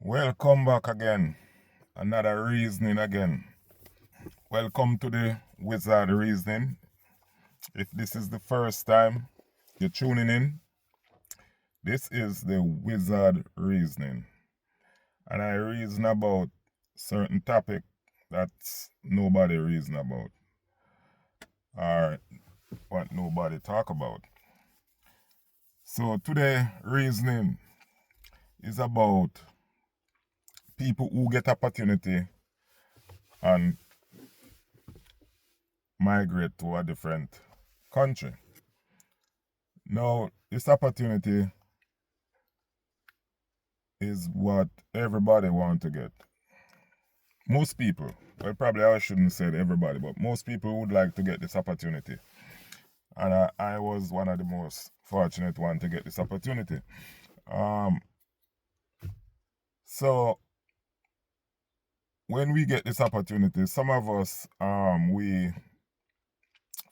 Welcome back again. Another reasoning again. Welcome to the Wizard Reasoning. If this is the first time you're tuning in, this is the Wizard Reasoning. And I reason about certain topic that's nobody reason about. Or what nobody talk about. So today reasoning is about people who get opportunity and migrate to a different country. Now, this opportunity is what everybody want to get. Most people, well, probably I shouldn't say everybody, but most people would like to get this opportunity. And I was one of the most fortunate one to get this opportunity. So when we get this opportunity, some of us we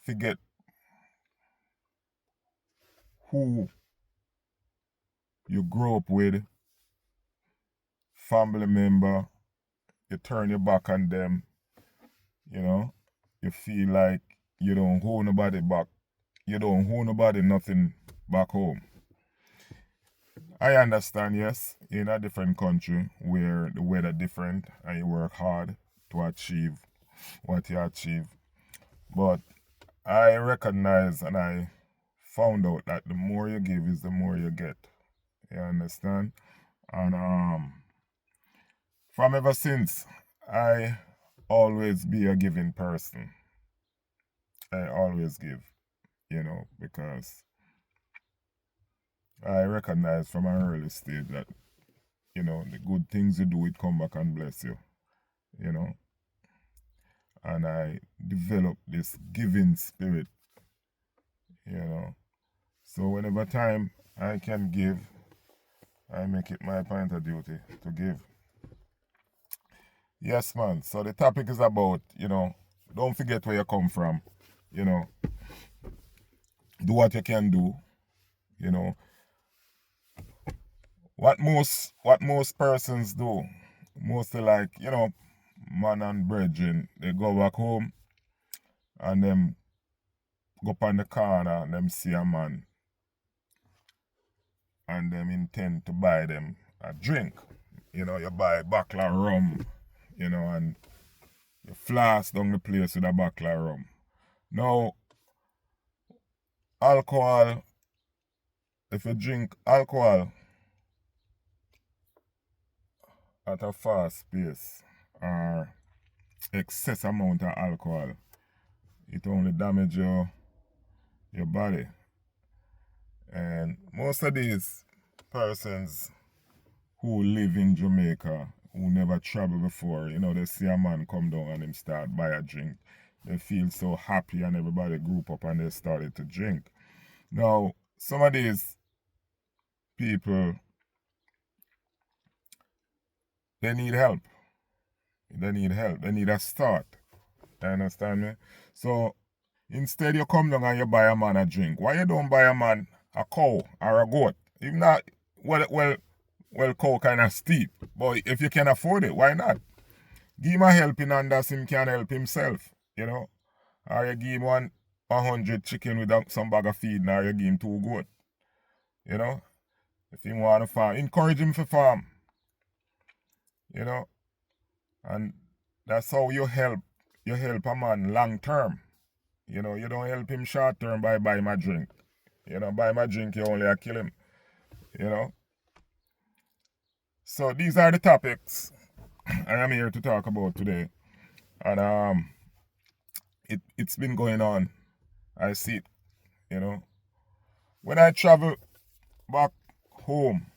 forget who you grew up with, family member, you turn your back on them, you feel like you don't owe nobody back, you don't owe nobody nothing back home. I understand, yes, in a different country where the weather different and you work hard to achieve what you achieve. But I recognize and I found out that the more you give is the more you get. You understand? And from ever since, I always be a giving person. I always give, because I recognize from an early stage that, the good things you do, it come back and bless you, and I develop this giving spirit, So whenever time I can give, I make it my point of duty to give. Yes, man. So the topic is about, don't forget where you come from, do what you can do, what most persons do, mostly like, man and brethren, they go back home and them go up on the corner and them see a man and them intend to buy them a drink. You buy a bottle of rum, and you flask down the place with a bottle of rum. Now, alcohol, if you drink alcohol at a fast pace or excess amount of alcohol, it only damages your body. And most of these persons who live in Jamaica, who never travel before, they see a man come down and him start buy a drink. They feel so happy and everybody group up and they started to drink. Now, some of these people, they need help. They need help. They need a start. You understand me? So, instead you come down and you buy a man a drink. Why you don't buy a man a cow or a goat? If not, well, cow kind of steep. But if you can afford it, why not? Give him a helping hand as him can help himself, Or you give him 100 chicken with some bag of feed, or you give him 2 goat, If he want to farm, encourage him to farm, And that's how you help a man long term. You don't help him short term by buy my drink. Buy my drink, you only kill him, So these are the topics I am here to talk about today. And it's been going on. I see it, When I travel back home,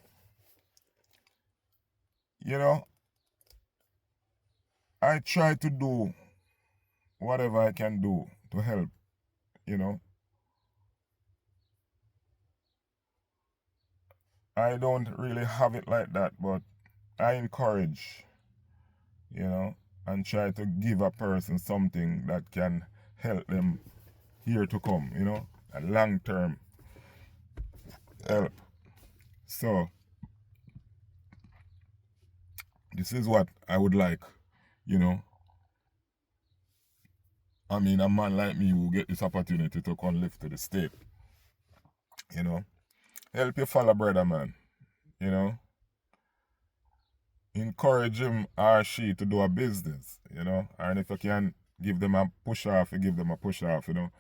I try to do whatever I can do to help, I don't really have it like that, but I encourage, and try to give a person something that can help them here to come, a long-term help. So, This is what I would like, you know. I mean, a man like me who get this opportunity to come live to the state, you know. Help your fellow brother, man, you know. Encourage him or she to do a business, you know. And if you can give them a push off, you give them a push off, you know.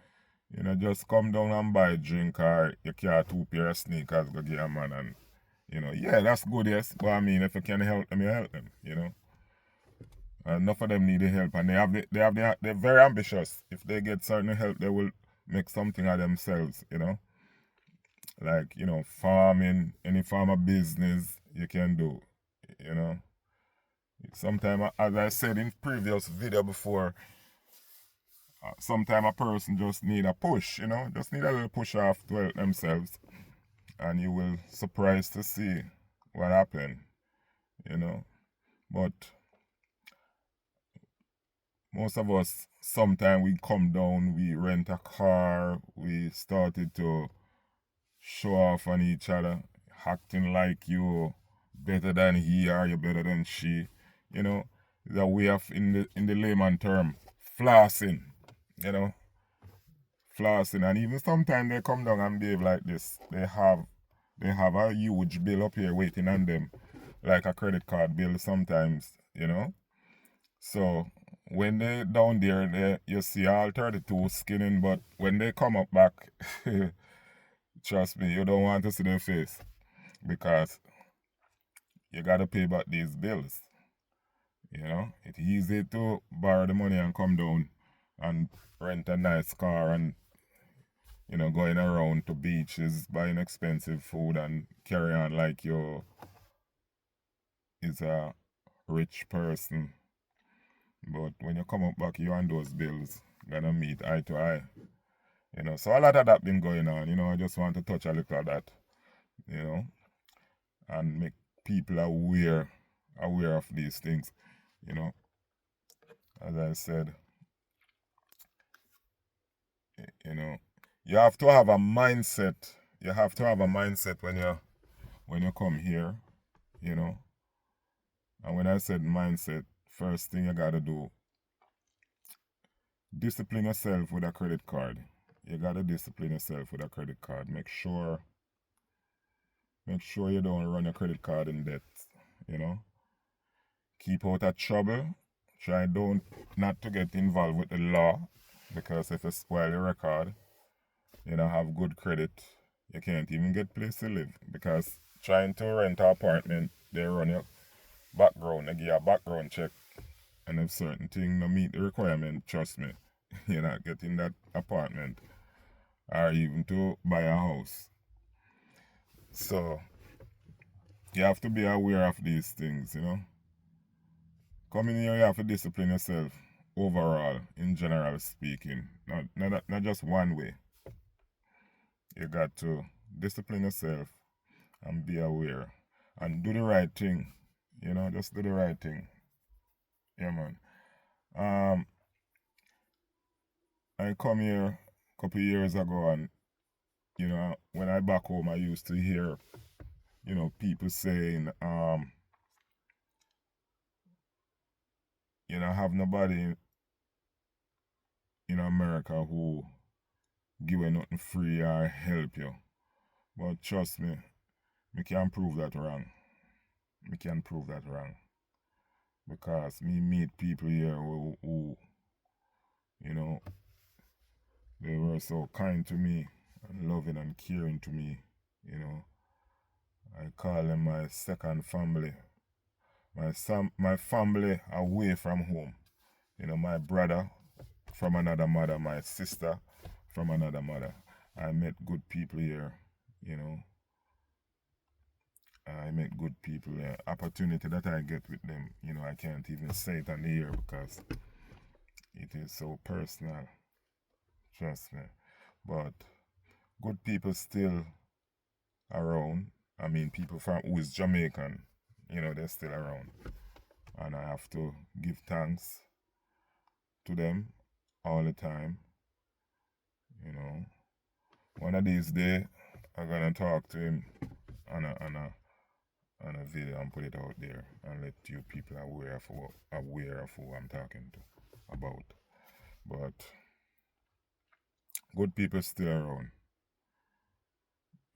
You know, just come down and buy a drink or you carry 2 pair of sneakers, go get a man and, you know, yeah, that's good, yes. But I mean, if you can help them, you help them, you know. Enough of them need the help, and they're very ambitious. If they get certain help, they will make something of themselves, you know. Like, you know, farming, any form of business you can do, you know. Sometimes, as I said in previous video before, sometimes a person just need a push, you know, just need a little push off to help themselves, and you will surprised to see what happen, you know. But most of us, sometimes we come down, we rent a car, we started to show off on each other, acting like you better than he or you better than she, you know. The way of, in the layman term, flossing, you know, flossing. And even sometimes they come down and behave like this. They have a huge bill up here waiting on them, like a credit card bill sometimes, you know. So when they down there, you see all 32 skinning, but when they come up back, trust me, you don't want to see their face, because you gotta pay back these bills. You know, it's easy to borrow the money and come down and rent a nice car and, you know, going around to beaches, buying expensive food and carry on like you is a rich person. But when you come up back, you and those bills gonna meet eye to eye. You know, so a lot of that been going on. You know, I just want to touch a little of that, you know, and make people aware of these things, you know. As I said, you know, you have to have a mindset. You have to have a mindset when you come here, you know. And when I said mindset, first thing you gotta do, discipline yourself with a credit card. You gotta discipline yourself with a credit card. Make sure you don't run your credit card in debt, you know. Keep out of trouble. Try not to get involved with the law, because if you spoil your record, you don't have good credit, you can't even get place to live. Because trying to rent an apartment, they run your background, they give you a background check, and if certain things don't meet the requirement, trust me, you're not getting that apartment or even to buy a house. So you have to be aware of these things, you know. Coming here, you have to discipline yourself overall, in general speaking. Not just one way. You got to discipline yourself and be aware and do the right thing. You know, just do the right thing. Yeah, man. I come here a couple years ago, and, you know, when I back home, I used to hear, you know, people saying, you know, have nobody in America who give you nothing free or help you. But trust me, me can prove that wrong. Me can prove that wrong. Because me meet people here who, you know, they were so kind to me and loving and caring to me, you know. I call them my second family. My family away from home. You know, my brother from another mother, my sister from another mother. I met good people here, you know. I met good people here. Opportunity that I get with them, you know, I can't even say it on the air because it is so personal. Trust me. But good people still around. I mean, people from who is Jamaican, you know, they're still around. And I have to give thanks to them all the time. You know, one of these days, I'm gonna talk to him on on a video and put it out there and let you people aware of who I'm talking to about. But good people still around,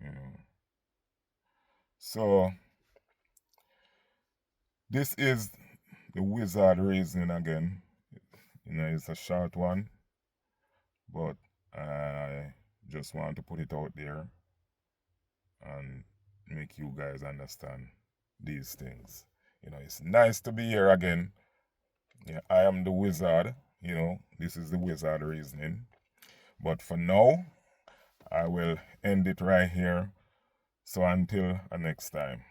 you know. So this is the wizard reasoning again. You know, it's a short one, but I just want to put it out there and make you guys understand these things. You know, it's nice to be here again. Yeah, I am the wizard. You know, this is the wizard reasoning. But for now, I will end it right here. So until next time.